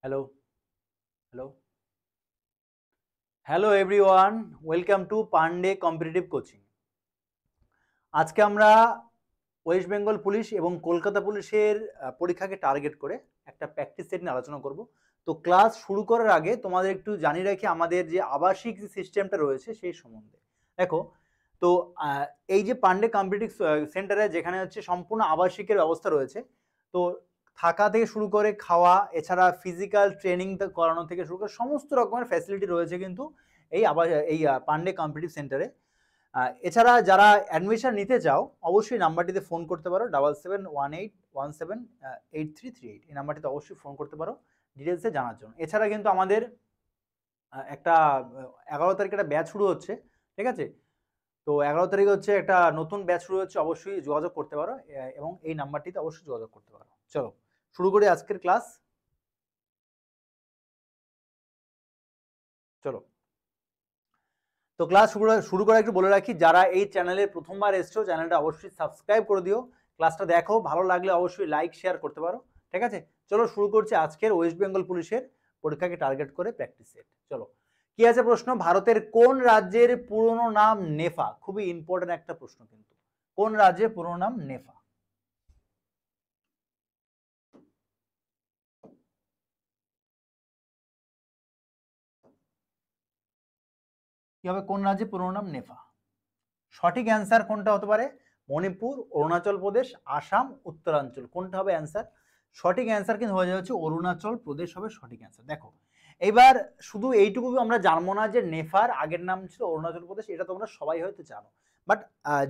Hello hello hello everyone, welcome to Pandey competitive coaching. আজকে আমরা West Bengal police এবং কলকাতা পুলিশের পরীক্ষাকে টার্গেট করে একটা প্র্যাকটিস সেট নিয়ে আলোচনা করব। তো ক্লাস শুরু করার আগে তোমাদের একটু জানিয়ে রাখি আমাদের যে আবাসিক যে সিস্টেমটা রয়েছে সেই সম্বন্ধে। দেখো, তো এই যে পান্ডে কম্পিটিটিভ সেন্টারে যেখানে হচ্ছে সম্পূর্ণ আবাসিকের ব্যবস্থা রয়েছে, তো থাকা থেকে শুরু করে খাওয়া, এছাড়া ফিজিক্যাল ট্রেনিং করানো থেকে শুরু করে সমস্ত রকমের ফ্যাসিলিটি রয়েছে কিন্তু এই পান্ডে কম্পিটিটিভ সেন্টারে। এছাড়া যারা অ্যাডমিশন নিতে চাও অবশ্যই নাম্বারটিতে ফোন করতে পারো, 7718178338। এই নাম্বারটিতে অবশ্যই ফোন করতে পারো ডিটেলসে জানার জন্য। এছাড়া কিন্তু আমাদের একটা 11 তারিখে একটা ব্যাচ শুরু হচ্ছে, ঠিক আছে? তো 11 তারিখে হচ্ছে একটা নতুন ব্যাচ শুরু হচ্ছে, অবশ্যই যোগাযোগ করতে পারো এবং এই নাম্বারটিতে অবশ্যই যোগাযোগ করতে পারো। চলো শুরু করি আজকের ক্লাস। চলো, তো ক্লাস শুরু করা একটু বলে রাখি, যারা এই চ্যানেলে প্রথমবার এসছো চ্যানেলটা অবশ্যই সাবস্ক্রাইব করে দিও। ক্লাসটা দেখো, ভালো লাগলে অবশ্যই লাইক শেয়ার করতে পারো, ঠিক আছে? চলো শুরু করছি আজকের ওয়েস্ট বেঙ্গল পুলিশের পরীক্ষাকে টার্গেট করে প্র্যাকটিস সেট। চলো, কি আছে প্রশ্ন? ভারতের কোন রাজ্যের পুরনো নাম নেফা? খুবই ইম্পর্টেন্ট একটা প্রশ্ন কিন্তু। কোন রাজ্যের পুরনো নাম নেফা? কি হবে? কোন রাজ্যের পুরনো নাম নেফা? সঠিক অ্যান্সার কোনটা হতে পারে? মণিপুর, অরুণাচল প্রদেশ, আসাম, উত্তরাঞ্চল। কোনটা হবে অ্যান্সার? সঠিক অ্যান্সার কিন্তু হয়ে যাচ্ছে অরুণাচল প্রদেশ হবে সঠিক অ্যান্সার। দেখো, এইবার শুধু এইটুকু আমরা জানবো না যে নেফার আগের নাম ছিল অরুণাচল প্রদেশ, এটা তোমরা সবাই হয়তো জানো। বাট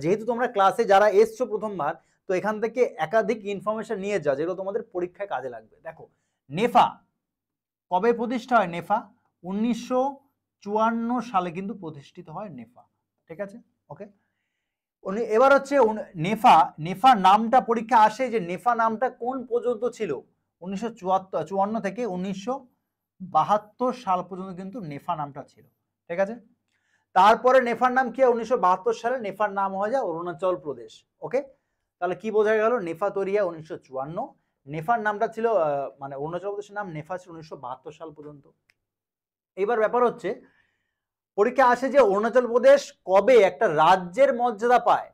যেহেতু তোমরা ক্লাসে যারা এসছো প্রথমবার, তো এখান থেকে একাধিক ইনফরমেশন নিয়ে যাও যেগুলো তোমাদের পরীক্ষায় কাজে লাগবে। দেখো, নেফা কবে প্রতিষ্ঠা হয়? নেফা 1954 সালে কিন্তু প্রতিষ্ঠিত হয় নেফা, ঠিক আছে? ওকে, এবার হচ্ছে নেফা নামটা পরীক্ষা আসে যে নেফা নামটা কোন পর্যন্ত ছিল? 1954 থেকে 1972 সাল পর্যন্ত কিন্তু নেফা নামটা ছিল, ঠিক আছে? তারপরে নেফার নাম কি? 1972 সালে নেফার নাম হয়ে যায় অরুণাচল প্রদেশ। ওকে, তাহলে কি বোঝা গেল? নেফা তৈরি হয় 1954, নেফার নামটা ছিল মানে অরুণাচল প্রদেশের নাম নেফা ছিল 1972 সাল পর্যন্ত। এইবার ব্যাপার হচ্ছে পরীক্ষা আসে যে অরুণাচল প্রদেশ কবে একটা রাজ্যের মর্যাদা পায়,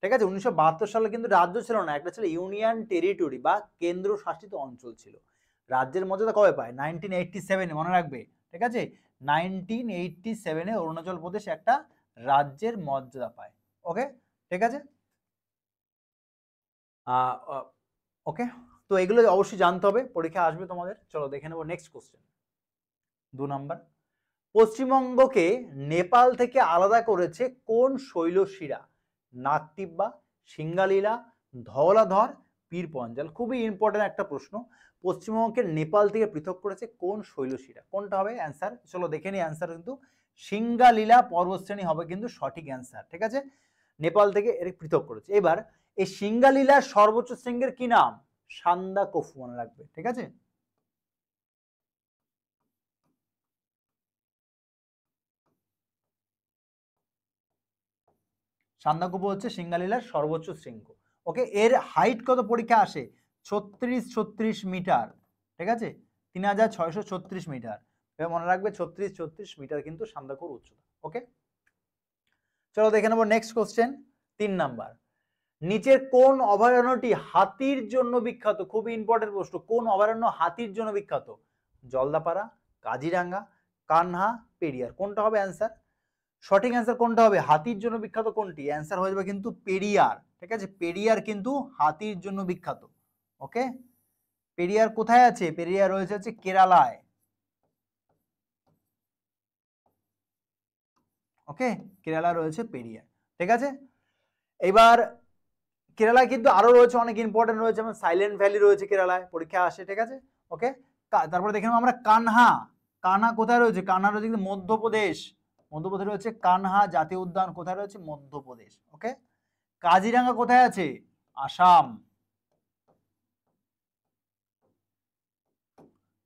ঠিক আছে? 1972 সালে কিন্তু রাজ্য ছিল না, একটা ছিল ইউনিয়ন টেরিটরি বা কেন্দ্র শাসিত অঞ্চল ছিল। রাজ্যের মর্যাদা কবে পায়? 1987, মনে রাখবে, ঠিক আছে? 1987 অরুণাচল প্রদেশ একটা রাজ্যের মর্যাদা পায়। ওকে, ঠিক আছে? ওকে, তো এগুলো অবশ্যই জানতে হবে, পরীক্ষা আসবে তোমাদের। চলো দেখে নেবো নেক্সট কোশ্চেন। 2 নাম্বার, পশ্চিমবঙ্গকে নেপাল থেকে আলাদা করেছে কোন শৈলশিরা? নাগটিব্বা, সিঙ্গালীলা, ধওলাধর, পীর পঞ্জাল। খুবই ইম্পর্টেন্ট একটা প্রশ্ন। পশ্চিমবঙ্গকে নেপাল থেকে পৃথক করেছে কোন শৈলশিরা? কোনটা হবে অ্যান্সার? চলো দেখে নিই অ্যান্সার। কিন্তু সিঙ্গালীলা পর্বতশ্রেণী হবে কিন্তু সঠিক অ্যান্সার, ঠিক আছে? নেপাল থেকে এর পৃথক করেছে। এবার এই সিঙ্গালীলার সর্বোচ্চ শৃঙ্গের কি নাম? সান্দাকফু, মনে রাখবে, ঠিক আছে? সান্দাকফু হচ্ছে সিঙ্গালীলার সর্বোচ্চ শৃঙ্গ। ওকে, এর হাইট কত পরীক্ষা আসে? 36 মিটার, ঠিক আছে? 3636 মিটার। মনে রাখবে 36 মিটার কিন্তু সান্দাকফুর উচ্চতা। ওকে, চলো দেখে নেবো নেক্সট কোশ্চেন। 3 নাম্বার, নিচের কোন অভয়ারণ্যটি হাতির জন্য বিখ্যাত? খুবই ইম্পর্টেন্ট প্রশ্ন। কোন অভয়ারণ্য হাতির জন্য বিখ্যাত? জলদাপাড়া, কাজিরাঙ্গা, কানহা, পেরিয়ার। কোনটা হবে অ্যান্সার? সঠিক অ্যান্সার কোনটা হবে? হাতির জন্য বিখ্যাত কোনটি? অ্যান্সার হয়ে যাবে কিন্তু পেরিয়ার, ঠিক আছে? পেরিয়ার কিন্তু হাতির জন্য বিখ্যাত। ওকে, পেরিয়ার কোথায় আছে? পেরিয়ার রয়েছে হচ্ছে কেরালায়। ওকে, কেরালা রয়েছে পেরিয়ার, ঠিক আছে? এবার কেরালায় কিন্তু আরো রয়েছে অনেক ইম্পর্টেন্ট রয়েছে, যেমন সাইলেন্ট ভ্যালি রয়েছে কেরালায়, পরীক্ষা আসে, ঠিক আছে? ওকে, তারপরে দেখে নেবো আমরা কানহা। কানহা কোথায় রয়েছে? কানহা রয়েছে কিন্তু মধ্যপ্রদেশ। মধ্যপ্রদেশে রয়েছে কানহা জাতীয় উদ্যান, কোথায় রয়েছে? মধ্যপ্রদেশ। ওকে, কাজিরাঙ্গা কোথায় আছে? আসাম।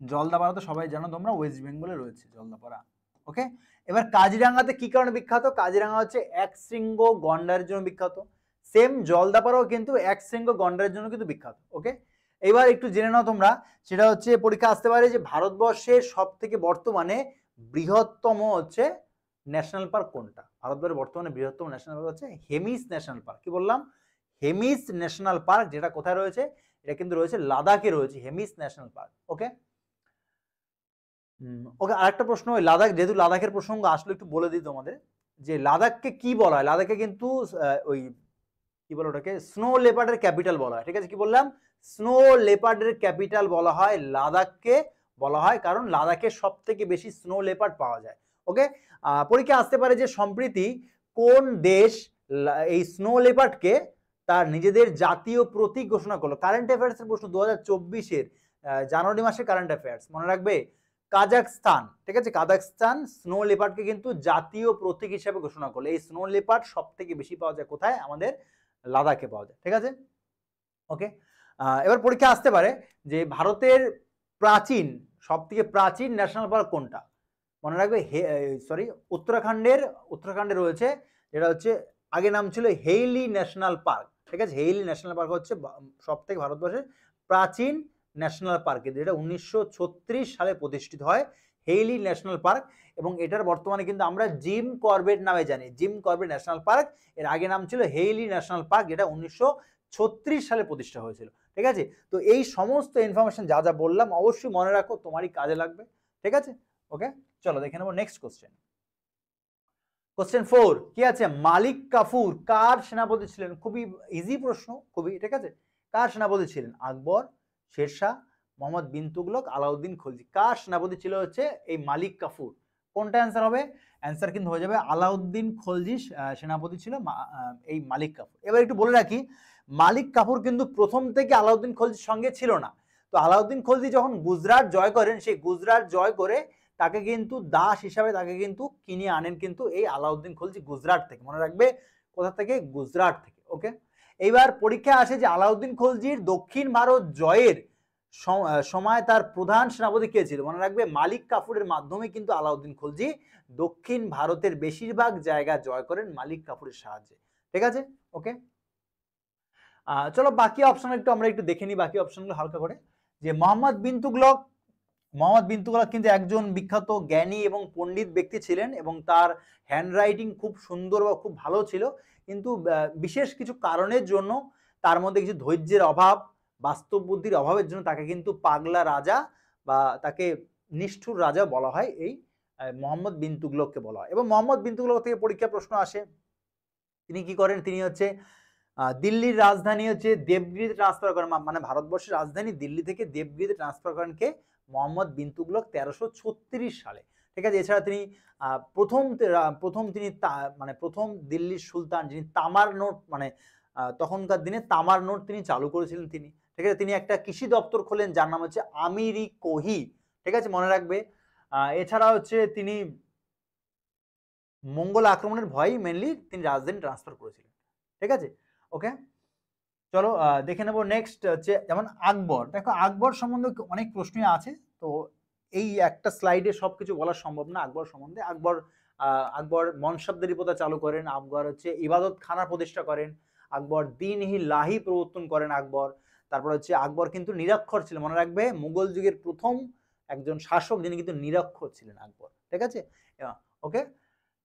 জলদাপাড়া তো সবাই জানো তোমরা, ওয়েস্ট বেঙ্গলে রয়েছে জলদাপাড়া। ওকে, এবার কাজিরাঙ্গাতে কি কারণে বিখ্যাত? কাজিরাঙ্গা হচ্ছে এক শৃঙ্গ গন্ডারের জন্য বিখ্যাত। সেম জলদাপাড়াও কিন্তু এক শৃঙ্গ গন্ডারের জন্য কিন্তু বিখ্যাত। ওকে, এবার একটু জেনে নাও তোমরা, সেটা হচ্ছে পরীক্ষা আসতে পারে যে ভারতবর্ষের সব থেকে বর্তমানে বৃহত্তম হচ্ছে ন্যাশনাল পার্ক কোনটা। ভারতবর্ষের বর্তমানে বৃহত্তম ন্যাশনাল পার্ক হচ্ছে হেমিস ন্যাশনাল পার্ক। কি বললাম? হেমিস ন্যাশনাল পার্ক, যেটা কোথায় রয়েছে? এটা কিন্তু রয়েছে লাদাখে রয়েছে হেমিস ন্যাশনাল পার্ক। ওকে ওকে, আরেকটা প্রশ্ন, ওই লাদাখ, যেহেতু লাদাখের প্রসঙ্গ আসলে একটু বলে দিই তোমাদের, যে লাদাখকে কি বলা হয়? লাদাখকে কিন্তু ওই কি বলে ওটাকে, স্নো লেপার্ডের ক্যাপিটাল বলা হয়। ঠিক আছে, কি বললাম? স্নো লেপার্ডের ক্যাপিটাল বলা হয় লাদাখকে, বলা হয় কারণ লাদাখে সব থেকে বেশি স্নো লেপার্ড পাওয়া যায়। ওকে, পরীক্ষা আসতে পারে যে সম্প্রতি কোন দেশ এই স্নো লেপার্ডকে তার নিজেদের জাতীয় প্রতীক ঘোষণা করলো? কারেন্ট অ্যাফেয়ার্স এর প্রশ্ন, 2024-এর জানুয়ারি মাসে কারেন্ট অ্যাফেয়ার্স, মনে রাখবে। কাজাকস্তান, ঠিক আছে, কাজাকস্তান স্নো লেপার্ডকে কিন্তু জাতীয় প্রতীক হিসেবে ঘোষণা করলো। এই স্নো লেপার্ড সব থেকে বেশি পাওয়া যায় কোথায়? আমাদের লাদাখে পাওয়া যায়। ঠিক আছে, ওকে। এবার পরীক্ষা আসতে পারে যে ভারতের প্রাচীন, সব থেকে প্রাচীন ন্যাশনাল পার্ক কোনটা? মনে রাখবে, উত্তরাখণ্ডে রয়েছে, যেটা হচ্ছে আগে নাম ছিল হেইলি ন্যাশনাল পার্ক। ঠিক আছে, হেইলি ন্যাশনাল পার্ক হচ্ছে সব থেকে ভারতবর্ষের প্রাচীন ন্যাশনাল পার্ক, যেটা 1936 সালে প্রতিষ্ঠিত হয়, হেইলি ন্যাশনাল পার্ক। এবং এটার বর্তমানে কিন্তু আমরা জিম করবেট নামে জানি, জিম করবেট ন্যাশনাল পার্ক। এর আগে নাম ছিল হেইলি ন্যাশনাল পার্ক, যেটা 1936 সালে প্রতিষ্ঠা হয়েছিল। ঠিক আছে, তো এই সমস্ত ইনফরমেশন যা যা বললাম অবশ্যই মনে রাখো, তোমারই কাজে লাগবে। ঠিক আছে, ওকে, চলো দেখে নেবো নেক্সট কোশ্চেন। কোশ্চেন 4 কি আছে? মালিক কাফুর কার সেনাপতি ছিলেন? খুবই ইজি প্রশ্ন, খুবই। ঠিক আছে, কার সেনাপতি ছিলেন? আকবর, শেরশাহ, মোহাম্মদ বিন তুগলক, আলাউদ্দিন খলজি। কার সেনাপতি ছিল হচ্ছে এই মালিক কাফুর? কোনটা অ্যান্সার হবে? অ্যান্সার কিন্তু হয়ে যাবে আলাউদ্দিন খলজি সেনাপতি ছিল এই মালিক কাফুর। এবার একটু বলে রাখি, মালিক কাফুর কিন্তু প্রথম থেকে আলাউদ্দিন খলজির সঙ্গে ছিল না। তো আলাউদ্দিন খলজি যখন গুজরাট জয় করেন, সেই গুজরাট জয় করে তাকে কিন্তু দাস হিসাবে তাকে কিন্তু কিনে আনেন কিন্তু এই আলাউদ্দিন খলজি গুজরাট থেকে। মনে রাখবে, কোথা থেকে? গুজরাট থেকে। ওকে, এইবার পরীক্ষা আসে যে আলাউদ্দিন খলজির দক্ষিণ ভারত জয়ের সময় তার প্রধান সেনাপতি কে ছিল? মনে রাখবে, মালিক কাফুরের মাধ্যমে কিন্তু আলাউদ্দিন খলজি দক্ষিণ ভারতের বেশিরভাগ জায়গা জয় করেন মালিক কাফুরের সাহায্যে। ঠিক আছে, ওকে। চলো বাকি অপশন একটু আমরা একটু দেখে নিই, বাকি অপশনগুলো হালকা করে। যে মোহাম্মদ বিন তুগলক কিন্তু একজন বিখ্যাত জ্ঞানী এবং পণ্ডিত ব্যক্তি ছিলেন, এবং তার হ্যান্ডরাইটিং খুব সুন্দর বা খুব ভালো ছিল। কিন্তু বিশেষ কিছু কারণের জন্য, তার মধ্যে কিছু ধৈর্যের অভাব, বাস্তব বুদ্ধির অভাবের জন্য তাকে কিন্তু পাগলা রাজা বা তাকে নিষ্ঠুর রাজা বলা হয়, এই মোহাম্মদ বিন তুগলককে বলা হয়। এবং মোহাম্মদ বিন তুগলক থেকে পরীক্ষা প্রশ্ন আসে। তিনি কি করেন? তিনি হচ্ছে দিল্লির রাজধানী হচ্ছে দেবগিরিতে ট্রান্সফার করেন, মানে ভারতবর্ষের রাজধানী দিল্লি থেকে দেবগিরিতে ট্রান্সফার করেন কে? মোহাম্মদ বিন তুগলক 1336 সালে। ঠিক আছে, এছাড়া তিনি প্রথম দিল্লির সুলতান, যিনি তামার নোট, মানে তখনকার দিনে তামার নোট তিনি চালু করেছিলেন তিনি। ঠিক আছে, তিনি একটা কৃষি দপ্তর খোলেন যার নাম হচ্ছে আমিরি কোহি। ঠিক আছে, মনে রাখবে। এছাড়া হচ্ছে তিনি মঙ্গল আক্রমণের ভয়েই মেনলি তিনি রাজধানী ট্রান্সফার করেছিলেন। ঠিক আছে, ওকে, চলো দেখে নেবো নেক্সট হচ্ছে যেমন আকবর। দেখো, আকবর সম্বন্ধে অনেক প্রশ্নই আছে, তো এই একটা স্লাইডে সবকিছু বলা সম্ভব না আকবর সম্বন্ধে। আকবর মনসবদারি প্রথা চালু করেন, আকবর হচ্ছে ইবাদত খানা প্রতিষ্ঠা করেন, আকবর দিন-ই লাহি প্রবর্তন করেন আকবর। তারপর হচ্ছে আকবর কিন্তু নিরক্ষর ছিলেন, মনে রাখবে, মুঘল যুগের প্রথম একজন শাসক যিনি কিন্তু নিরক্ষর ছিলেন আকবর। ঠিক আছে, ওকে।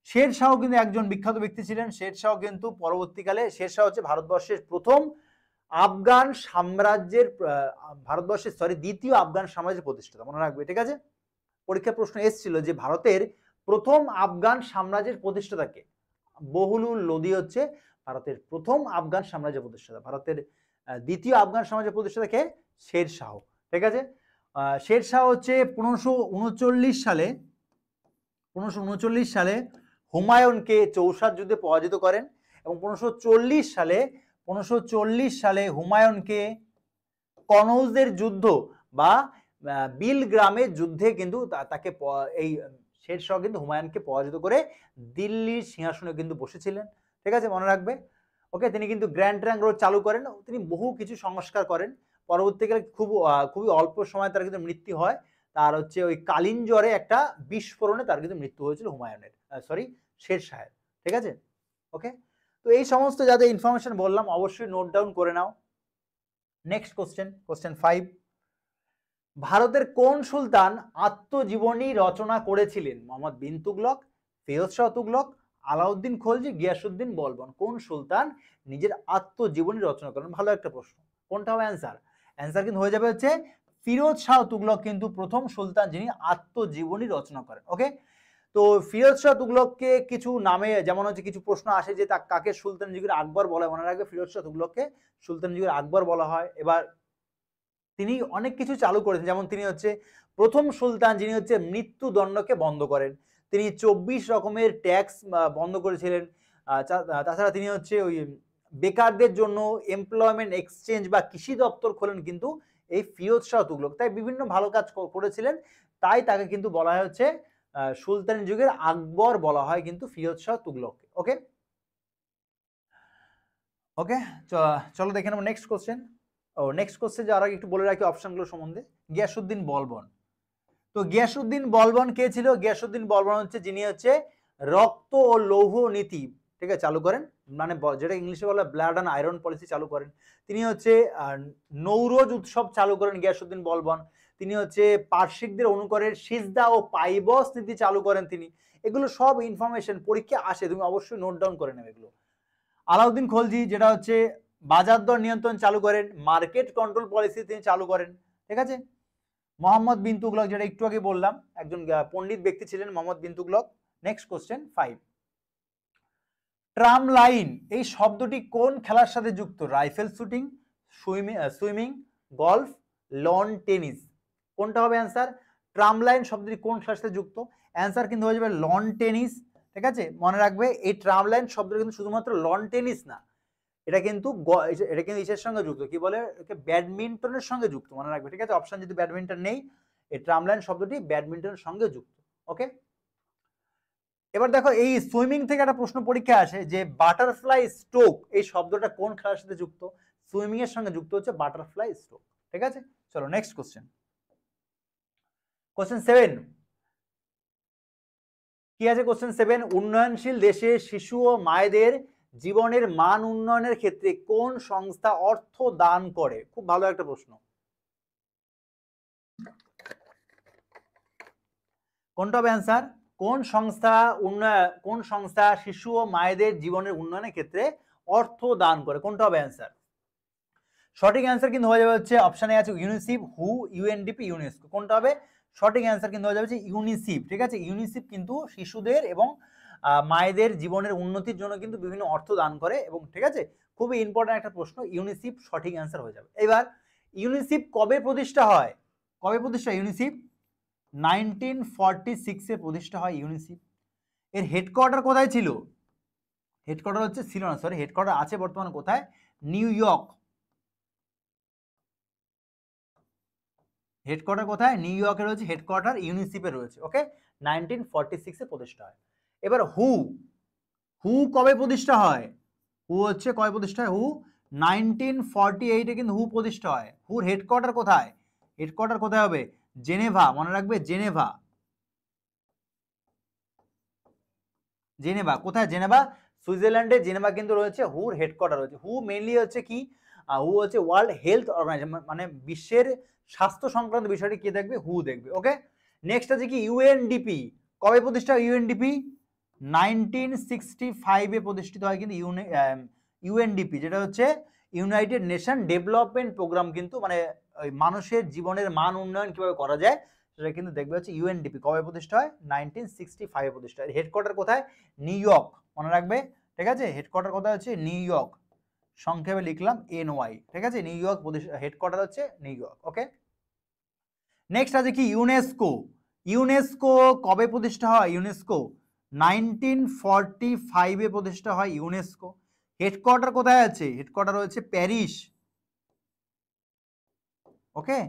শেরশাহ কিন্তু একজন বিখ্যাত ব্যক্তি ছিলেন। শেরশাহ কিন্তু পরবর্তীকালে, শেরশাহ হচ্ছে ভারতবর্ষের প্রথম আফগান সাম্রাজ্যের দ্বিতীয় আফগান সাম্রাজ্যের প্রতিষ্ঠাতা, মনে রাখবে। ঠিক আছে, পরীক্ষার প্রশ্ন এসেছিল যে ভারতের প্রথম আফগান সাম্রাজ্যের প্রতিষ্ঠাতাকে? বহুলুল লোদি হচ্ছে ভারতের প্রথম আফগান সাম্রাজ্যের প্রতিষ্ঠাতা। ভারতের দ্বিতীয় আফগান সাম্রাজ্যের প্রতিষ্ঠাতাকে? শেরশাহ। ঠিক আছে, শেরশাহ হচ্ছে 1539 সালে হুমায়ুনকে চৌসার যুদ্ধে পরাজিত করেন, এবং 1540 সালে হুমায়ুনকে কনৌজের যুদ্ধ বা বিলগ্রামের যুদ্ধে কিন্তু তাকে এই শেরশাহ কিন্তু হুমায়ুনকে পরাজিত করে দিল্লির সিংহাসনে কিন্তু বসেছিলেন। ঠিক আছে, মনে রাখবে। ওকে, তিনি কিন্তু গ্র্যান্ড ট্রাঙ্ক রোড চালু করেন, তিনি বহু কিছু সংস্কার করেন। পরবর্তীকালে খুবই অল্প সময় তার কিন্তু মৃত্যু হয়। তার হচ্ছে ওই কালীন জ্বরে একটা বিস্ফোরণে তার কিন্তু মৃত্যু হয়েছিল হুমায়ুনের, শেরশাহের। ঠিক আছে, ওকে। তো এই সমস্ত যাদের ইনফরমেশন বললাম অবশ্যই নোট ডাউন করে নাও। নেক্সট কোশ্চেন 5, ভারতের কোন সুলতান আত্মজীবনী রচনা করেছিলেন? মোহাম্মদ বিন তুগলক, ফিরোজ শাহ তুগলক, আলাউদ্দিন খলজি, গিয়াসউদ্দিন বলবন। কোন সুলতান নিজের আত্মজীবনী রচনা করেন? ভালো একটা প্রশ্ন। কোনটা হবে অ্যান্সার? অ্যান্সার কিন্তু হয়ে যাবে হচ্ছে ফিরোজ শাহ তুগলক কিন্তু প্রথম সুলতান যিনি আত্মজীবনী রচনা করেন। ওকে, তো ফিরোজ শাহ তুগলককে কিছু নামে যেমন হচ্ছে কিছু প্রশ্ন আসে যে তা কাকে সুলতান যুগের আকবর বলা হয়। মনে রাখবে ফিরোজ শাহ তুগলককে সুলতান যুগের আকবর বলা হয়। এবার তিনি অনেক কিছু চালু করেছেন, যেমন তিনি হচ্ছে প্রথম সুলতান যিনি হচ্ছে মৃত্যুদণ্ডকে বন্ধ করেন। তিনি 24 রকমের ট্যাক্স বন্ধ করেছিলেন। তাছাড়া তিনি হচ্ছে ওই বেকারদের জন্য এমপ্লয়মেন্ট এক্সচেঞ্জ বা কৃষি দপ্তর খোলেন কিন্তু এই ফিরোজ শাহ তুগলক। তাই বিভিন্ন ভালো কাজ করেছিলেন, তাই তাকে কিন্তু বলা হয় হচ্ছে সুলতানি যুগের আকবর বলা হয় কিন্তু ফিরোজ শাহ তুগলককে। ওকে ওকে, চলো দেখে নেবো নেক্সট কোশ্চেন। নেক্সট কোশ্চেন যাওয়ার আগে একটু বলে রাখি অপশনগুলো সম্বন্ধে। গিয়াসউদ্দিন বলবন। তো গিয়াসউদ্দিন বলবন কে ছিল? গিয়াসউদ্দিন বলবন হচ্ছে যিনি হচ্ছে রক্ত ও লৌহ নীতি, ঠিক আছে, চালু করেন, মানে যেটা ইংলিশে বলা ব্লাড অ্যান্ড আয়রন পলিসি চালু করেন। তিনি হচ্ছে নৌরোজ উৎসব চালু করেন গিয়াসউদ্দিন বলবন। তিনি হচ্ছে পার্সিকদের অনুকরণের সিজদা ও পাইবস নীতি চালু করেন তিনি। এগুলো সব ইনফরমেশন পরীক্ষা আসে, তুমি অবশ্যই নোট ডাউন করে নেবে এগুলো। আলাউদ্দিন খলজি যেটা হচ্ছে বাজার দর নিয়ন্ত্রণ চালু করেন, মার্কেট কন্ট্রোল পলিসি তিনি চালু করেন, ঠিক আছে। মোহাম্মদ বিন তুগলক যেটা একটু আগে বললাম, একজন পণ্ডিত ব্যক্তি ছিলেন Mohammad bin Tughlaq. Next question 5, tram line এই শব্দটি কোন খেলার সাথে যুক্ত? Rifle shooting, swimming, golf, lawn tennis. কোনটা হবে অ্যান্সার? ট্রাম লাইন শব্দটি কোন খেলার সাথে যুক্ত? অ্যান্সার কিন্তু হয়ে যাবে লন টেনিস, ঠিক আছে। মনে রাখবে এই ট্রাম লাইন শব্দটা কিন্তু শুধুমাত্র লন টেনিস না, এটা কিন্তু ইসের সঙ্গে যুক্ত, কি বলে ব্যাডমিন্টনের সঙ্গে যুক্ত, মনে রাখবে, ঠিক আছে। অপশন যদি ব্যাডমিন্টন নেই, এই ট্রামলাইন শব্দটি ব্যাডমিন্টনের সঙ্গে যুক্ত। ওকে, এবার দেখো এই সুইমিং থেকে একটা প্রশ্ন পরীক্ষা আসে যে বাটারফ্লাই স্ট্রোক এই শব্দটা কোন খেলার সাথে যুক্ত? সুইমিং এর সঙ্গে যুক্ত হচ্ছে বাটারফ্লাই স্ট্রোক, ঠিক আছে। চলো নেক্সট কোশ্চেন 7, কি আছে কোশ্চেন 7, উন্নয়নশীল দেশে শিশু ও মায়েদের জীবনের মান উন্নয়নের ক্ষেত্রে কোন সংস্থা অর্থ দান করে? খুব ভালো একটা প্রশ্ন। কোনটা হবে অ্যান্সার? কোন সংস্থা শিশু ও মায়েদের জীবনের উন্নয়নের ক্ষেত্রে অর্থ দান করে? কোনটা হবে অ্যান্সার? সঠিক অ্যান্সার কিন্তু হয়ে যাবে হচ্ছে অপশনে আছে ইউনিসেফ, হু, ইউএনডিপি, ইউনেস্কো। কোনটা হবে সঠিক অ্যান্সার? কিন্তু হয়ে যাবে ইউনিসেফ, ঠিক আছে। ইউনিসেফ কিন্তু শিশুদের এবং মায়েদের জীবনের উন্নতির জন্য কিন্তু বিভিন্ন অর্থ দান করে, এবং ঠিক আছে, খুবই ইম্পর্টেন্ট একটা প্রশ্ন। ইউনিসেফ সঠিক অ্যান্সার হয়ে যাবে। এবার ইউনিসেফ কবে প্রতিষ্ঠা হয়? কবে প্রতিষ্ঠা ইউনিসেফ? 1946-এ প্রতিষ্ঠা হয় ইউনিসেফ। এর হেডকোয়ার্টার কোথায় ছিল? হেডকোয়ার্টার হচ্ছে ছিল না, সরি, হেডকোয়ার্টার আছে বর্তমানে কোথায়? New York. হেডকোয়ার্টার কোথায়? নিউ ইয়র্কে রয়েছে হেডকোয়ার্টার, ইউনিসেফে রয়েছে। ওকে, 1946-এ প্রতিষ্ঠা হয়। এবার হু কবে প্রতিষ্ঠা হয়? হু হচ্ছে কবে প্রতিষ্ঠা হয়? হু 1948-এ কিন্তু হু প্রতিষ্ঠা হয়। হুর হেডকোয়ার্টার কোথায়? হেডকোয়ার্টার কোথায় হবে? জেনেভা, মনে রাখবে জেনেভা। কোথায়? জেনেভা, সুইজারল্যান্ডে জেনেভা কিন্তু রয়েছে হুর হেডকোয়ার্টার রয়েছে। হু মেইনলি হচ্ছে কি, হু হচ্ছে ওয়ার্ল্ড হেলথ অর্গানাইজেশন, মানে বিশ্বের স্বাস্থ্য সংক্রান্ত বিষয়টি কে দেখবে? হু দেখবে। ওকে, নেক্সট আছে কি ইউএনডিপি। কবে প্রতিষ্ঠা ইউএনডিপি? 1965-এ প্রতিষ্ঠিত হয় কিন্তু ইউএনডিপি, যেটা হচ্ছে ইউনাইটেড নেশন ডেভেলপমেন্ট প্রোগ্রাম, কিন্তু মানে মানুষের জীবনের মান উন্নয়ন কিভাবে করা যায় সেটা কিন্তু দেখবে হচ্ছে ইউএনডিপি। কবে প্রতিষ্ঠা হয়? 1965-এ প্রতিষ্ঠা হয়। হেডকোয়ার্টার কোথায়? নিউ ইয়র্ক, মনে রাখবে, ঠিক আছে। হেডকোয়ার্টার কোথায় হচ্ছে? নিউ ইয়র্ক, সংক্ষেপে লিখলাম NY, ঠিক আছে। নিউ ইয়র্ক হেডকোয়ার্টার হচ্ছে নিউ ইয়র্ক। ওকে, নেক্সট আছে কি ইউনেস্কো। ইউনেস্কো কবে প্রতিষ্ঠা হয়? ইউনেস্কো 1945-এ প্রতিষ্ঠা হয় ইউনেস্কো। হেডকোয়ার্টার কোথায় আছে? হেডকোয়ার্টার হচ্ছে প্যারিস। ওকে,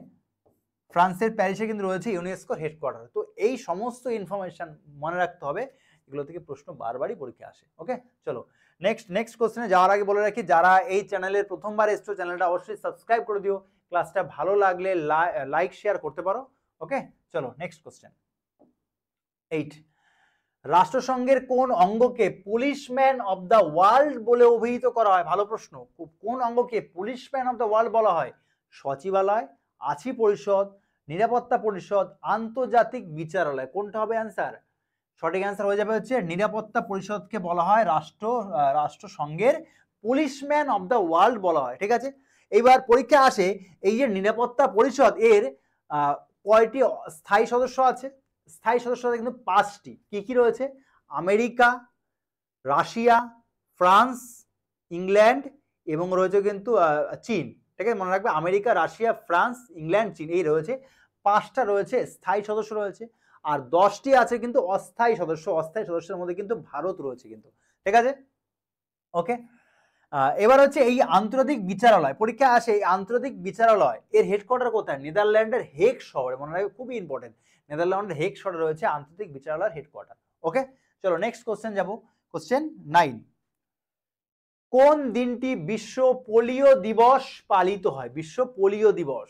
ফ্রান্সের প্যারিসে কিন্তু রয়েছে ইউনেস্কোর হেডকোয়ার্টার। তো এই সমস্ত ইনফরমেশন মনে রাখতে হবে, এগুলো থেকে প্রশ্ন বারবারই পরীক্ষা আসে। ওকে, চলো নেক্সট কোশ্চেনে যাওয়ার আগে বলে রাখি, যারা এই চ্যানেলের প্রথমবার এসছো চ্যানেলটা অবশ্যই সাবস্ক্রাইব করে দিও। ক্লাসটা ভালো লাগলে লাইক শেয়ার করতে পারো। ওকে, চলো নেক্সট কোশ্চেন 8, রাষ্ট্রসংঘের কোন অঙ্গকে পুলিশম্যান অব দ্য ওয়ার্ল্ড বলে অভিহিত করা হয়? ভালো প্রশ্ন। কোন অঙ্গকে পুলিশম্যান অব দ্য ওয়ার্ল্ড বলা হয়? সচিবালয়, আছি পরিষদ, নিরাপত্তা পরিষদ, আন্তর্জাতিক বিচারালয়। কোনটা হবে অ্যান্সার? সঠিক অ্যান্সার হয়ে যাবে হচ্ছে নিরাপত্তা পরিষদকে বলা হয় রাষ্ট্রসংঘের পুলিশম্যান অফ দ্য ওয়ার্ল্ড বলা হয়। ঠিক আছে, এইবার পরীক্ষা আসে এই যে নিরাপত্তা পরিষদ এর কয়টি স্থায়ী সদস্য আছে? স্থায়ী সদস্য কিন্তু 5টি। কি কি রয়েছে? আমেরিকা, রাশিয়া, ফ্রান্স, ইংল্যান্ড এবং রয়েছে কিন্তু চীন। ঠিক আছে, মনে রাখবে আমেরিকা, রাশিয়া, ফ্রান্স, ইংল্যান্ড, চীন, এই রয়েছে 5টা রয়েছে স্থায়ী সদস্য রয়েছে, আর 10টি আছে কিন্তু অস্থায়ী সদস্য। অস্থায়ী সদস্যের মধ্যে কিন্তু ভারত রয়েছে কিন্তু। ঠিক আছে, ওকে। এবার হচ্ছে এই আন্তর্জাতিক বিচারালয়, পরীক্ষা আসে এই আন্তর্জাতিক বিচারালয় এর হেডকোয়ার্টার কোথায়? নেদারল্যান্ডের হেগ শহরে। মনে রাখবে, খুবই ইম্পর্টেন্ট, নেদারল্যান্ডের হেগ শহরে রয়েছে আন্তর্জাতিক বিচারালয়ের হেডকোয়ার্টার। ওকে, চলো নেক্সট কোশ্চেন যাব। কোশ্চেন 9, কোন দিনটি বিশ্ব পোলিও দিবস পালিত হয়? বিশ্ব পোলিও দিবস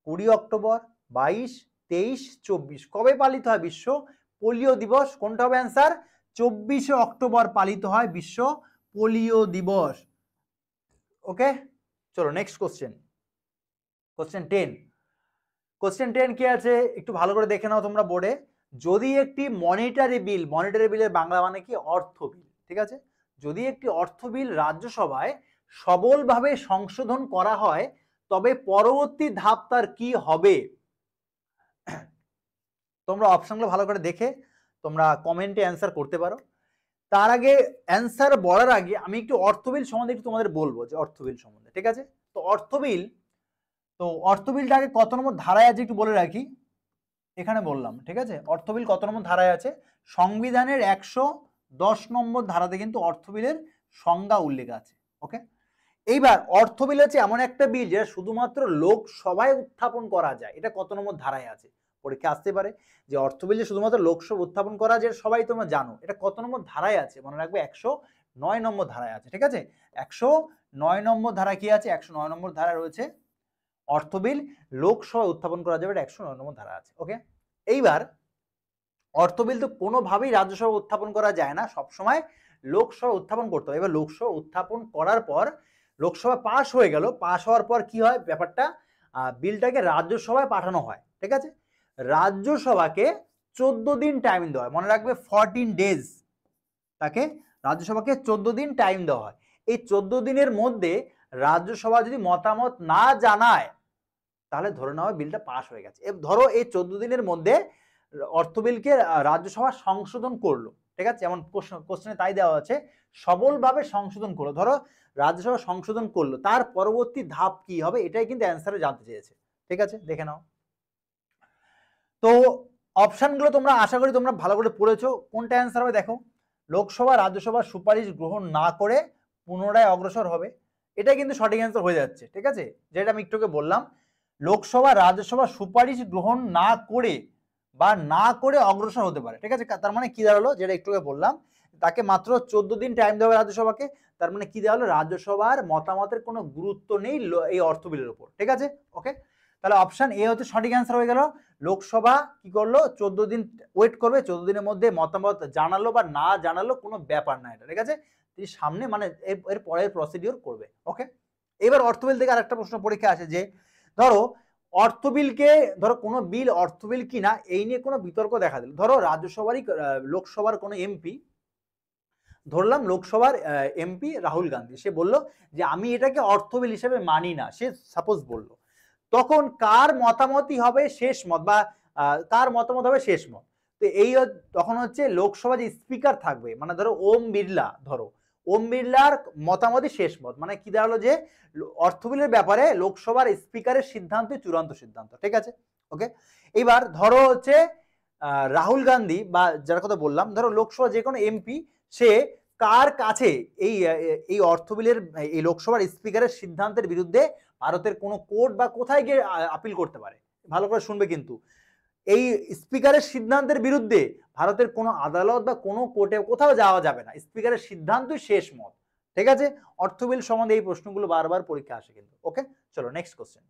20 অক্টোবর, 22, 23, 24 কবে পালিত হয় বিশ্ব পোলিও দিবস? কোনটা হবে অ্যান্সার? 24 অক্টোবর পালিত হয় বিশ্ব পোলিও দিবস। ওকে, চলো নেক্সট কোশ্চেন। কোশ্চেন 10। কোশ্চেন 10 কি আছে একটু ভালো করে দেখে নাও তোমরা বোর্ডে। যদি একটি মনিটারি বিল, মনিটারি বিলের বাংলা মানে কি? অর্থ বিল। ঠিক আছে, যদি একটি অর্থ বিল রাজ্যসভায় সবলভাবে সংশোধন করা হয় তবে পরবর্তী ধাপ তার কি হবে? তোমরা অপশনগুলো ভালো করে দেখে তোমরা কমেন্টে অ্যান্সার করতে পারো। তার আগে অ্যান্সার বলার আগে আমি একটু অর্থ বিল সম্বন্ধে একটু তোমাদের বলবো, যে অর্থ বিল সম্বন্ধে। ঠিক আছে, তো অর্থ বিলটা আগে কত নম্বর ধারায় আছে একটু বলে রাখি, এখানে বললাম। ঠিক আছে, অর্থ বিল কত নম্বর ধারায় আছে? সংবিধানের 110 নম্বর ধারাতে কিন্তু অর্থ বিলের সংজ্ঞা উল্লেখ আছে। ওকে, এইবার অর্থ বিল হচ্ছে এমন একটা বিল যেটা শুধুমাত্র লোকসভায় উত্থাপন করা যায়। এটা কত নম্বর ধারায় আছে? পরীক্ষা আসতে পারে যে অর্থ বিল যে শুধুমাত্র লোকসভা উত্থাপন করা যায়, সবাই তোমরা জানো, এটা কত নম্বর ধারায় আছে? মনে রাখবে 109 নম্বর ধারায় আছে। ঠিক আছে, 109 নম্বর ধারা কি আছে? 109 নম্বর ধারা রয়েছে অর্থ বিল লোকসভায় উত্থাপন করা যাবে, এটা 109 নম্বর ধারা আছে। ওকে, এইবার অর্থ বিল তো কোনোভাবেই রাজ্যসভা উত্থাপন করা যায় না, সবসময় লোকসভা উত্থাপন করতে হবে। এবার লোকসভা উত্থাপন করার পর লোকসভা পাস হয়ে গেল, পাস হওয়ার পর কি হয় ব্যাপারটা? বিলটাকে রাজ্যসভায় পাঠানো হয়। ঠিক আছে, রাজ্যসভাকে 14 দিন টাইম দেওয়া হয়। মনে রাখবে 14 ডেজ, তাকে রাজ্যসভাকে 14 দিন টাইম দেওয়া হয়। এই 14 দিনের মধ্যে রাজ্যসভা যদি মতামত না জানায় তাহলে ধরে নেওয়া বিলটা পাস হয়ে গেছে। ধরো এই 14 দিনের মধ্যে অর্থ বিলকে রাজ্যসভা সংশোধন করলো। ঠিক আছে, যেমন কোশ্চেনে তাই দেওয়া আছে, সবলভাবে সংশোধন করলো। ধরো রাজ্যসভা সংশোধন করলো, তার পরবর্তী ধাপ কি হবে? এটাই কিন্তু অ্যান্সারে জানতে চেয়েছে। ঠিক আছে, দেখে নাও। তো অপশনগুলো তোমরা আশা করি তোমরা ভালো করে পড়েছো। কোনটা অ্যান্সার হবে দেখো, লোকসভা রাজ্যসভার সুপারিশ গ্রহণ না করে পুনরায় অগ্রসর হবে, এটা কিন্তু সঠিক অ্যান্সার হয়ে যাচ্ছে। ঠিক আছে, যেটা আমি একটুকে বললাম, লোকসভা রাজ্যসভা সুপারিশ গ্রহণ না করে বা না করে অগ্রসর হতে পারে। ঠিক আছে, তার মানে কি দাঁড়ালো? যেটা একটু বললাম, তাকে মাত্র 14 দিন টাইম দেওয়া রাজ্যসভাকে, তার মানে কি দাঁড়ালো? রাজ্যসভার মতামতের কোনো গুরুত্ব নেই এই অর্থ বিলের উপর। ঠিক আছে, ওকে, তাহলে অপশন এ হচ্ছে সঠিক অ্যান্সার হয়ে গেল। লোকসভা কি করলো? 14 দিন ওয়েট করবে, 14 দিনের মধ্যে মতামত জানালো বা না জানালো কোনো ব্যাপার না এটা। ঠিক আছে, তিনি সামনে মানে এর পরের প্রসিডিওর করবে। ওকে, এবার অর্থ বিল থেকে আরেকটা প্রশ্ন পরীক্ষা আসে যে ধরো অর্থ বিলকে, ধরো কোনো বিল অর্থ বিল কিনা এই নিয়ে কোনো বিতর্ক দেখা দিল। ধরো রাজ্যসভারই লোকসভার কোনো এমপি, ধরলাম লোকসভার এমপি রাহুল গান্ধী, সে বলল যে আমি এটাকে অর্থ বিল হিসেবে মানি না, সে সাপোজ বললো, তখন কার মতামতই হবে শেষ মত, বা কার মতামত হবে শেষ মত? তো এই তখন হচ্ছে লোকসভা যে স্পিকার থাকবে, মানে ধরো ওম বিড়লা, ধরো ওম বিড়লার মতামতই শেষ মত, মানে কি দাঁড়ালো যে অর্থ বিলের ব্যাপারে লোকসভার স্পিকারের সিদ্ধান্তই চূড়ান্ত সিদ্ধান্ত। ঠিক আছে, ওকে, এবার ধরো হচ্ছে রাহুল গান্ধী বা যার কথা বললাম, ধরো লোকসভা যে কোনো এমপি, সে কার কাছে এই অর্থ বিলের এই লোকসভার স্পিকারের সিদ্ধান্তের বিরুদ্ধে ভারতের কোনো কোর্ট বা কোথায় গিয়ে আপিল করতে পারে? ভালো করে শুনবে কিন্তু, এই স্পিকারের সিদ্ধান্তের বিরুদ্ধে ভারতের কোনো আদালত বা কোনো কোর্টে কোথাও যাওয়া যাবে না, স্পিকারের সিদ্ধান্তই শেষ মত। ঠিক আছে, অর্থ বিল সম্বন্ধে এই প্রশ্নগুলো বারবার পরীক্ষা আসে কিন্তু। ওকে, চলো নেক্সট কোশ্চেন।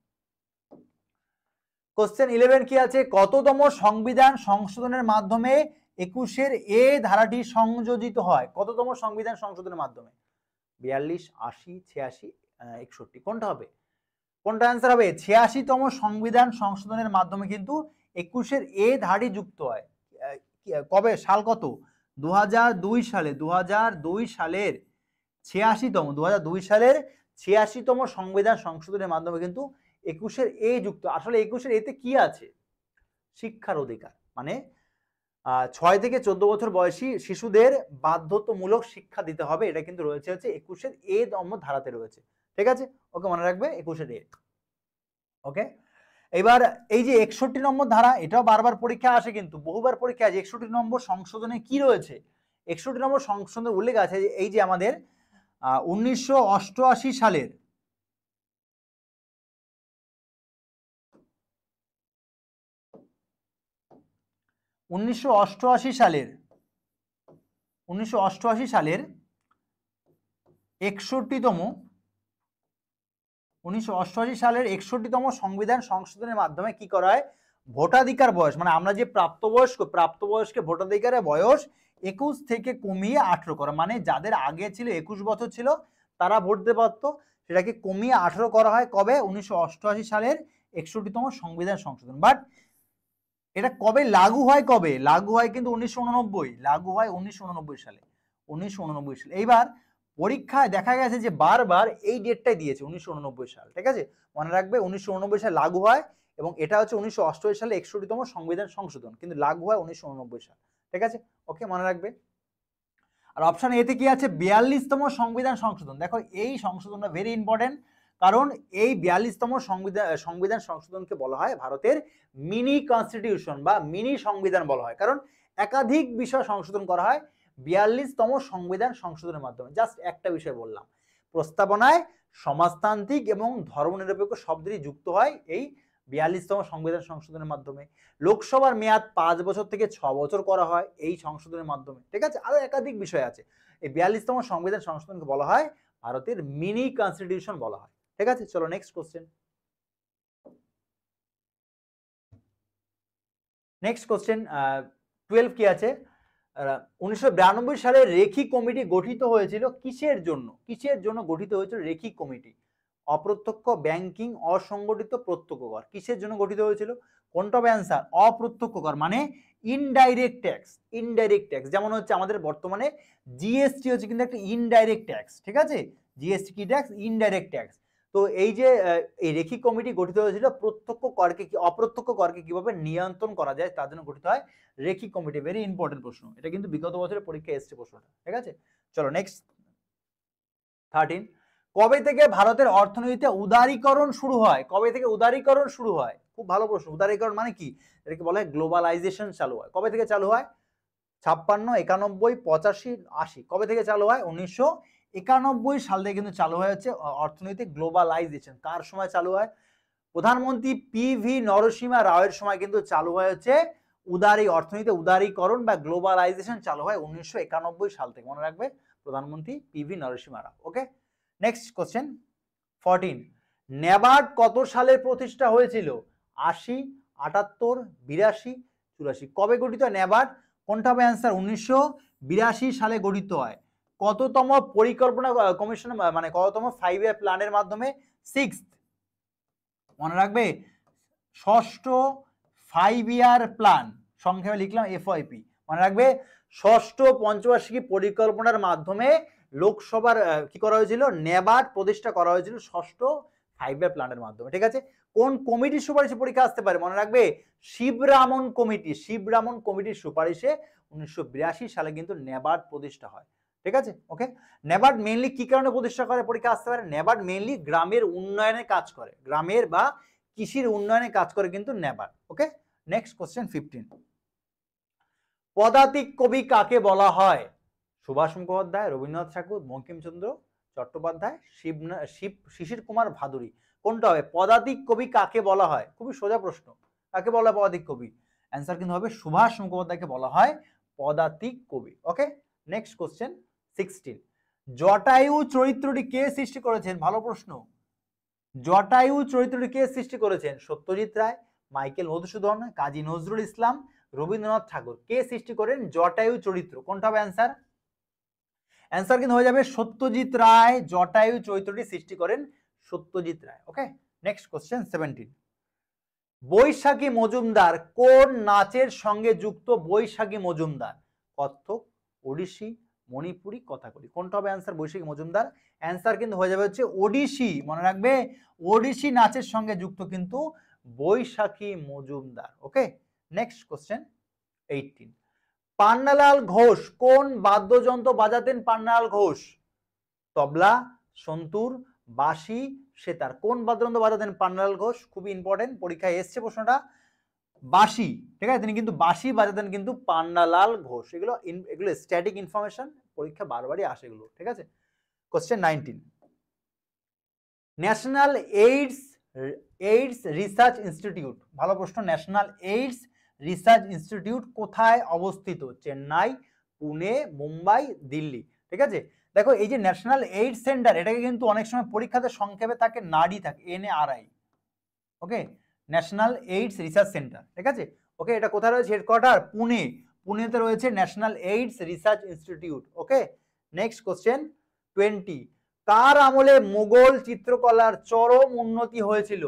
কোশ্চেন 11 কি আছে? কততম সংবিধান সংশোধনের মাধ্যমে 21-এর এ ধারাটি সংযোজিত হয়? কততম সংবিধান সংশোধনের মাধ্যমে? 42, 80, 86, 61 কোনটা হবে? কোনটা অ্যান্সার হবে? 86তম সংবিধান সংশোধনের মাধ্যমে কিন্তু 21-এর এ ধারী যুক্ত হয়। কবে, সাল কত? 2002 সালে। 2002 সালের 86তম সংবিধান সংশোধনের মাধ্যমে কিন্তু 21-এর এ যুক্ত। আসলে 21-এর এতে কি আছে? শিক্ষার অধিকার, মানে 6 থেকে 14 বছর বয়সী শিশুদের বাধ্যতামূলক শিক্ষা দিতে হবে, এটা কিন্তু রয়েছে হচ্ছে 21-এর এ নম্বর ধারাতে রয়েছে। ঠিক আছে, ওকে, মনে রাখবে 21-এর এ। ওকে, এবার এই যে 61 নম্বর ধারা, এটাও বারবার পরীক্ষা আসে, কিন্তু বহুবার পরীক্ষা আসে। 61 নম্বর সংশোধনে কি রয়েছে? 61 নম্বর সংশোধনে উল্লেখ আছে এই যে আমাদের 1988 সালের 1988 সালের 61তম সংবিধান সংশোধনের মাধ্যমে কি করা হয়? ভোটাধিকার বয়স, মানে আমরা যে প্রাপ্তবয়স্ক ভোটাধিকারের বয়স 21 থেকে কমিয়ে 18 করা, মানে যাদের আগে ছিল 21 বছর ছিল তারা ভোট দিতে পারতো, সেটাকে কমিয়ে 18 করা হয়। কবে? 1988 সালের 61তম সংবিধান সংশোধন। বাট এটা কবে লাগু হয়? কবে লাগু হয়? কিন্তু 1989, লাগু হয় 1989 সালে। 1989 সালে। এইবার পরীক্ষায় দেখা গেছে যে বারবার এই ডেটটাই দিয়েছে, 1989 সাল। ঠিক আছে, মনে রাখবে 1989 সালে লাগু হয়, এবং এটা হচ্ছে 1988 সালে 61তম সংবিধান সংশোধন, কিন্তু লাগু হয় 1989 সাল। ঠিক আছে, ওকে, মনে রাখবে। আর অপশন এতে কি আছে? 42তম সংবিধান সংশোধন। দেখো এই সংশোধনটা ভেরি ইম্পর্টেন্ট, কারণ এই 42তম সংবিধান সংশোধনকে বলা হয় ভারতের মিনি কনস্টিটিউশন বা মিনি সংবিধান বলা হয়, কারণ একাধিক বিষয় সংশোধন করা হয় 42তম সংবিধান সংশোধনের মাধ্যমে। জাস্ট একটা বিষয় বললাম, প্রস্তাবনায় সমাজতান্ত্রিক এবং ধর্মনিরপেক্ষ শব্দটি যুক্ত হয় এই 42তম সংবিধান সংশোধনের মাধ্যমে। লোকসভার মেয়াদ 5 বছর থেকে 6 বছর করা হয় এই সংশোধনের মাধ্যমে। ঠিক আছে, আরো একাধিক বিষয় আছে। এই 42তম সংবিধান সংশোধনকে বলা হয় ভারতের মিনি কনস্টিটিউশন বলা হয়। ঠিক আছে, চলো নেক্সট কোশ্চেন। নেক্সট কোশ্চেন 12 কি আছে? 1992 সালে রেখি কমিটি গঠিত হয়েছিল কিসের জন্য? কিসের জন্য গঠিত হয়েছিল রেখি কমিটি? অপ্রত্যক্ষ, ব্যাংকিং, অসংগঠিত, প্রত্যক্ষ কর। কিসের জন্য গঠিত হয়েছিল? কোনটা হবে অ্যান্সার? অপ্রত্যক্ষ কর, মানে ইনডাইরেক্ট ট্যাক্স। ইনডাইরেক্ট ট্যাক্স যেমন হচ্ছে আমাদের বর্তমানে জিএসটি হচ্ছে কিন্তু একটা ইনডাইরেক্ট ট্যাক্স। ঠিক আছে, জিএসটি কি ট্যাক্স? Indirect tax. তো এই যে এই রেখি কমিটি গঠিত হয়েছিল প্রত্যক্ষ করকে অপ্রত্যক্ষ করকে কিভাবে নিয়ন্ত্রণ করা যায় তার জন্য গঠিত হয় রেখি কমিটি। ভেরি ইম্পর্টেন্ট প্রশ্ন, এটা কিন্তু বিগত বছরের পরীক্ষায় এসেছে প্রশ্নটা। ঠিক আছে, চলো নেক্সট 13। কবে থেকে ভারতের অর্থনীতিতে উদারীকরণ শুরু হয়? কবে থেকে উদারীকরণ শুরু হয়? খুব ভালো প্রশ্ন। উদারীকরণ মানে কি? এটাকে বলা হয় গ্লোবালাইজেশন চালু হয়। কবে থেকে চালু হয়? 56, 91, 85, 80। কবে থেকে চালু হয়? 1991 সাল থেকে কিন্তু চালু হয়ে হচ্ছে অর্থনৈতিক গ্লোবালাইজেশন। কার সময় চালু হয়? প্রধানমন্ত্রী পিভি নরসিংহ রাওয়ের সময় কিন্তু চালু হয়ে হচ্ছে অর্থনীতি উদারীকরণ বা গ্লোবালাইজেশন চালু হয় 1991 সাল থেকে। মনে রাখবে, প্রধানমন্ত্রী পিভি নরসিংহ রাও। ওকে, নেক্সট কোশ্চেন 14। ন্যাবার্ড কত সালে প্রতিষ্ঠা হয়েছিল? 80, 78, 82, 84। কবে গঠিত হয় ন্যাবার্ড? কোনটা হবে অ্যান্সার? 1982 সালে গঠিত হয়। কততম পরিকল্পনা কমিশন, মানে কততম 5 ইয়ার প্ল্যানের মাধ্যমে? 6th। মনে রাখবে, ষষ্ঠ 5 ইয়ার প্ল্যান, সংক্ষেপে লিখলাম এফআইপি। মনে রাখবে, ষষ্ঠ পঞ্চবার্ষিকী পরিকল্পনার মাধ্যমে লোকসভার কি করা হয়েছিল? ন্যাবার্ড প্রতিষ্ঠা করা হয়েছিল ষষ্ঠ 5 ইয়ার প্ল্যানের মাধ্যমে। ঠিক আছে, কোন কমিটির সুপারিশে পরীক্ষা আসতে পারে? মনে রাখবে, শিবরামন কমিটি। শিবরামন কমিটির সুপারিশে 1982 সালে কিন্তু ন্যাবার্ড প্রতিষ্ঠা হয়। ঠিক আছে, ওকে। ন্যাবার্ড মেইনলি কি কারণে প্রতিষ্ঠা করে পরীক্ষা আসতে পারে? ন্যাবার্ড মেইনলি গ্রামের উন্নয়নে কাজ করে, গ্রামের বা কৃষির উন্নয়নে কাজ করে কিন্তু ন্যাবার্ড। ওকে, নেক্সট কোশ্চেন 15। পদাতিক কবি কাকে বলা হয়? সুভাষ মুখোপাধ্যায়, রবীন্দ্রনাথ ঠাকুর, বঙ্কিমচন্দ্র চট্টোপাধ্যায়, শিশির কুমার ভাদুরী। কোনটা হবে? পদাতিক কবি কাকে বলা হয়? খুবই সোজা প্রশ্ন, কাকে বলা হয় পদাতিক কবি? অ্যান্সার কিন্তু হবে সুভাষ মুখোপাধ্যায়কে বলা হয় পদাতিক কবি। ওকে, নেক্সট কোশ্চেন 16। জটায়ু চরিত্রটি কে সৃষ্টি করেছেন? ভালো প্রশ্ন। জটায়ু চরিত্রটি কে সৃষ্টি করেছেন? সত্যজিৎ রায়, মাইকেল মধুসূদন, কাজী নজরুল ইসলাম, রবীন্দ্রনাথ ঠাকুর। কে সৃষ্টি করেন জটায়ু চরিত্র? কোনটা হবে অ্যান্সার? অ্যান্সার কিন্তু হয়ে যাবে সত্যজিৎ রায়। জটায়ু চরিত্রটি সৃষ্টি করেন সত্যজিৎ রায়। ওকে, নেক্সট কোশ্চেন 17, বৈশাখী মজুমদার কোন নাচের সঙ্গে যুক্ত? বৈশাখী মজুমদার কত্থক, ওড়িশি, মণিপুরি, কথাকলি। কোনটা হবে অ্যান্সার? বৈশাখী মজুমদার। অ্যান্সার কিন্তু হয়ে যাবে হচ্ছে ওড়িশি। মনে রাখবে, ওড়িশি নাচের সঙ্গে যুক্ত কিন্তু বৈশাখী মজুমদার। ওকে, নেক্সট কোশ্চেন 18, পান্নালাল ঘোষ কোন বাদ্যযন্ত্র বাজাতেন? পান্নালাল ঘোষ তবলা, সন্তুর, বাঁশি, সেতার। কোন বাদ্যযন্ত্র বাজাতেন পান্নালাল ঘোষ? খুবই ইম্পর্টেন্ট, পরীক্ষায় এসছে প্রশ্নটা। বাঁশি, ঠিক আছে, তিনি কিন্তু বাঁশি বাজাতেন কিন্তু পান্নালাল ঘোষ। এগুলো স্ট্যাটিক ইনফরমেশন, পরীক্ষা বারবারই আসে এগুলো, ঠিক আছে। Question 19, national AIDS research institute, ভালো প্রশ্ন। ন্যাশনাল এইডস রিসার্চ ইনস্টিটিউট কোথায় অবস্থিত? চেন্নাই, পুনে, মুম্বাই, দিল্লি। ঠিক আছে, দেখো এই যে ন্যাশনাল এইডস সেন্টার, এটাকে কিন্তু অনেক সময় পরীক্ষাতে সংক্ষেপে থাকে নাডি থাকে, NARI। ওকে, ন্যাশনাল এইডস রিসার্চ সেন্টার, ঠিক আছে। ওকে, এটা কোথায় রয়েছে? হেডকোয়ার্টার পুনে। পুনেতে রয়েছে ন্যাশনাল এইডস রিসার্চ ইনস্টিটিউট। ওকে, নেক্সট কোশ্চেন 20, কার আমলে মুঘল চিত্রকলার চরম উন্নতি হয়েছিল?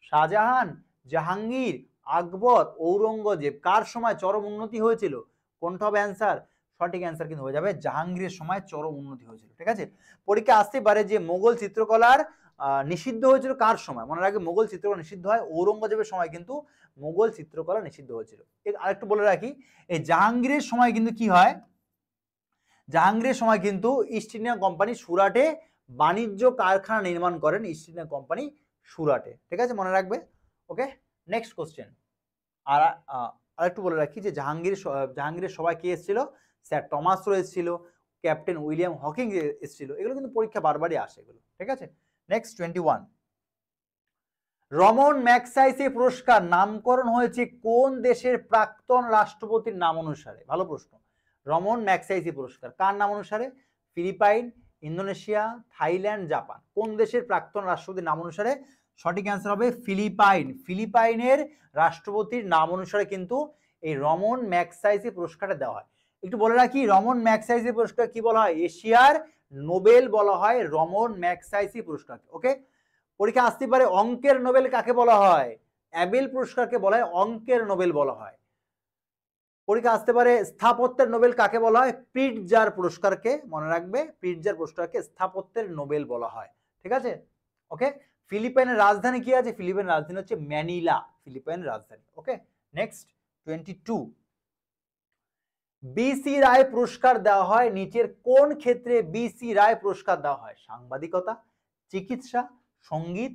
শাহজাহান, জাহাঙ্গীর, আকবর, ঔরঙ্গজেব। কার সময় চরম উন্নতি হয়েছিল? কোনটা হবে অ্যান্সার? সঠিক অ্যান্সার কিন্তু হয়ে যাবে জাহাঙ্গীরের সময় চরম উন্নতি হয়েছিল। ঠিক আছে, পরীক্ষা আসতে পারে যে মুঘল চিত্রকলার নিষিদ্ধ হয়েছিল কার সময়? মনে রাখবে, মুঘল চিত্রকলা নিষিদ্ধ হয় ঔরঙ্গজেবের সময়, কিন্তু মুঘল চিত্রকলা নিষিদ্ধ হয়েছিল। আরেকটু বলে রাখি, এই জাহাঙ্গীরের সময় কিন্তু কি হয়? জাহাঙ্গীরের সময় কিন্তু ইস্ট ইন্ডিয়া কোম্পানি সুরাটে বাণিজ্য কারখানা নির্মাণ করেন, ইস্ট ইন্ডিয়া কোম্পানি সুরাটে। ঠিক আছে, মনে রাখবে। ওকে, নেক্সট কোশ্চেন। আর আরেকটু বলে রাখি যে জাহাঙ্গীরের সবাই কে এসেছিল? স্যার টমাস রো এসেছিল, ক্যাপ্টেন উইলিয়াম হকিং এসেছিল। এগুলো কিন্তু পরীক্ষা বারবারই আসে এগুলো। ঠিক আছে, নেক্সট 21, রমন ম্যাগসাইসে পুরস্কার নামকরণ হয়েছে কোন দেশের প্রাক্তন রাষ্ট্রপতির নাম অনুসারে? ভালো প্রশ্ন। রমন ম্যাগসাইসে পুরস্কার কার নাম অনুসারে? Philippines, Indonesia, Thailand, Japan. কোন দেশের প্রাক্তন রাষ্ট্রপতির নাম অনুসারে? সঠিক অ্যান্সার হবে ফিলিপাইন। ফিলিপাইনের রাষ্ট্রপতির নাম অনুসারে কিন্তু এই রমন ম্যাগসাইসে পুরস্কারটা দেওয়া হয়। একটু বলে রাখি, রমন ম্যাগসাইসে পুরস্কার কি বলা হয়? এশিয়ার নোবেল বলা হয় রমন ম্যাগসাইসে পুরস্কার। ওকে, পরীক্ষা আসতে পারে অঙ্কের নোবেল কাকে বলা হয়? অ্যাবেল পুরস্কারকে বলা হয় অঙ্কের নোবেল বলা হয়। পরীক্ষা আসতে পারে স্থাপত্যের নোবেল কাকে বলা হয়? প্রিটজার পুরস্কারকে, মনে রাখবে, প্রিটজার পুরস্কারকে স্থাপত্যের নোবেল বলা হয়। ঠিক আছে, ওকে। ফিলিপাইনের রাজধানী কি আছে? ফিলিপাইনের রাজধানী হচ্ছে ম্যানিলা, ফিলিপাইনের রাজধানী। ওকে, নেক্সট 22, BC রায় পুরস্কার দেওয়া হয় নিচের কোন ক্ষেত্রে BC রায় পুরস্কার দেওয়া হয়? সাংবাদিকতা, চিকিৎসা, সঙ্গীত,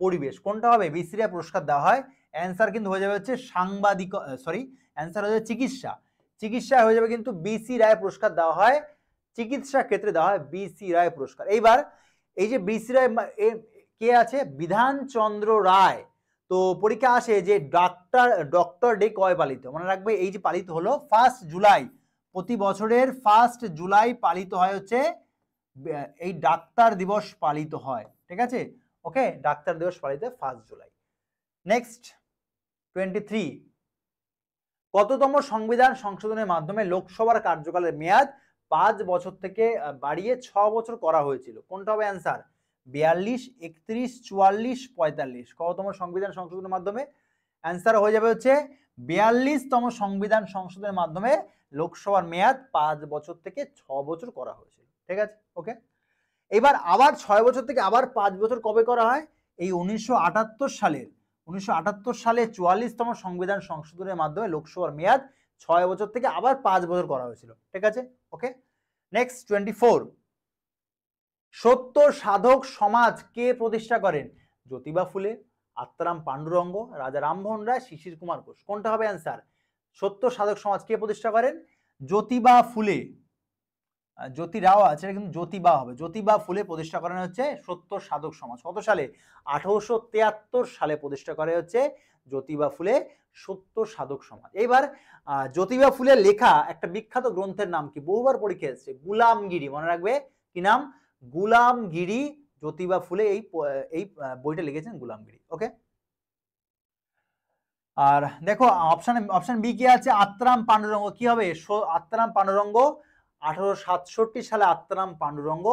পরিবেশ। কোনটা হবে? BC রায় পুরস্কার দেওয়া হয়। অ্যান্সার কিন্তু হয়ে যাবে হচ্ছে অ্যান্সার হয়ে যাবে চিকিৎসা। চিকিৎসা হয়ে যাবে কিন্তু BC রায় পুরস্কার দেওয়া হয়, চিকিৎসা ক্ষেত্রে দেওয়া হয় BC রায় পুরস্কার। এইবার এই যে BC রায় কে আছে? বিধানচন্দ্র রায়। তো পরীক্ষা আসে যে ডক্টর ডে কবে পালিত? মনে রাখবে, এই যে পালিত হলো 1 জুলাই, প্রতি বছরের 1 জুলাই পালিত হয় হচ্ছে এই ডাক্তার দিবস পালিত হয়। ঠিক আছে, ওকে, ডাক্তার দিবস পালিত 1 জুলাই। নেক্সট 23, কততম সংবিধান সংশোধনের মাধ্যমে লোকসভার কার্যকালের মেয়াদ 5 বছর থেকে বাড়িয়ে 6 বছর করা হয়েছিল? কোনটা হবে অ্যান্সার? 42, 31, 44, 45। কততম সংবিধান সংশোধনের মাধ্যমে? অ্যান্সার হয়ে যাবে হচ্ছে 42তম সংবিধান সংশোধনের মাধ্যমে লোকসভার মেয়াদ 5 বছর থেকে 6 বছর করা হয়েছিল। ঠিক আছে, ওকে। এবার আবার 6 বছর থেকে আবার 5 বছর কবে করা হয়? এই 1978 সালে 44তম সংবিধান সংশোধনের মাধ্যমে লোকসভার মেয়াদ 6 বছর থেকে আবার 5 বছর করা হয়েছিল। ঠিক আছে, ওকে। নেক্সট 24, সত্য সাধক সমাজ কে প্রতিষ্ঠা করেন? জ্যোতিবা ফুলে, আত্মারাম পাণ্ডুরঙ্গ, রাজা রামমোহন রায়, শিশির কুমার ঘোষ। কোনটা হবে অ্যান্সার? সত্য সাধক সমাজ কে প্রতিষ্ঠা করেন? জ্যোতিবা ফুলে। জ্যোতিরাও আছে, কিন্তু জ্যোতিবা হবে। জ্যোতিবা ফুলে প্রতিষ্ঠা করেন হচ্ছে সত্য সাধক সমাজ। কত সালে? 1873 সালে প্রতিষ্ঠা করে হচ্ছে জ্যোতিবা ফুলে সত্য সাধক সমাজ। এইবার জ্যোতিবা ফুলের লেখা একটা বিখ্যাত গ্রন্থের নাম কি? বহুবার পরীক্ষা এসেছে, গুলামগিরি। মনে রাখবে, কি নাম? গুলামগিরি। জ্যোতিবা ফুলে এই বইটা লিখেছেন গুলামগিরি। ওকে, আর দেখো অপশন বি কি আছে? আত্মারাম পাণ্ডুরঙ্গ। কি হবে? আত্মারাম পাণ্ডুরঙ্গ 1867 সালে আত্মারাম পাণ্ডুরঙ্গ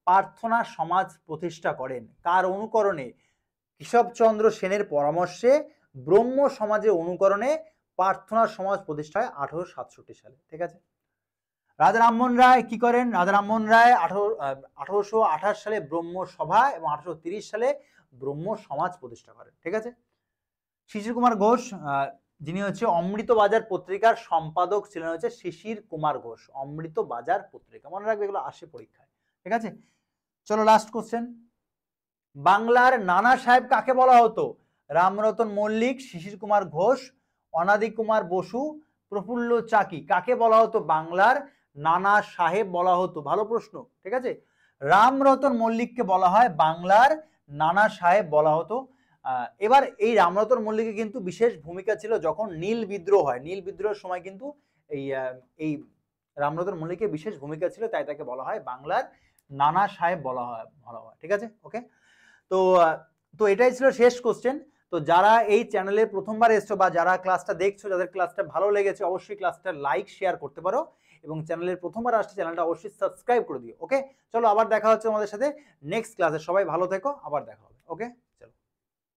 প্রার্থনা সমাজ প্রতিষ্ঠা করেন। কার অনুকরণে? কেশবচন্দ্র সেনের পরামর্শে ব্রহ্ম সমাজের অনুকরণে প্রার্থনা সমাজ প্রতিষ্ঠা হয় 1867 সালে। ঠিক আছে। রাজা রামমোহন রায় কি করেন? রাজা রামমোহন রায় 1828 সালে ব্রহ্ম সভা এবং 1830 সালে ব্রহ্ম সমাজ প্রতিষ্ঠা করেন। ঠিক আছে। শিশির কুমার ঘোষ, যিনি হচ্ছে অমৃত বাজার পত্রিকার সম্পাদক ছিলেন হচ্ছে শিশির কুমার ঘোষ। অমৃত বাজার পত্রিকা, মনে রাখবে, এগুলো আসে পরীক্ষায়। ঠিক আছে। চলো লাস্ট কোশ্চেন। বাংলার নানা সাহেব কাকে বলা হতো? রামরতন মল্লিক, শিশির কুমার ঘোষ, অনাদি কুমার বসু, প্রফুল্ল চাকি। কাকে বলা হতো বাংলার নানা সাহেব বলা হতো? ভালো প্রশ্ন। ঠিক আছে। রামরতন মল্লিককে বলা হয় বাংলার নানা সাহেব বলা হতো। এবার এই রামরতন মল্লিকের কিন্তু বিশেষ ভূমিকা ছিল যখন নীল বিদ্রোহ হয়। নীল বিদ্রোহের সময় কিন্তু এই রামরতন মল্লিকের বিশেষ ভূমিকা ছিল, তাই তাকে বলা হয় বাংলার নানা সাহেব বলা হয়। ঠিক আছে। ওকে। তো তো এটাই ছিল শেষ কোশ্চেন। তো যারা এই চ্যানেলে প্রথমবার এসছো বা যারা ক্লাসটা দেখছো, যাদের ক্লাসটা ভালো লেগেছে, অবশ্যই ক্লাসটা লাইক শেয়ার করতে পারো এবং চ্যানেলের প্রথমবার আসছে চ্যানেলটা অবশ্যই সাবস্ক্রাইব করে দিও। ওকে, চলো আবার দেখা হচ্ছে আমাদের সাথে নেক্সট ক্লাসে। সবাই ভালো থেকো, আবার দেখা হবে। ওকে।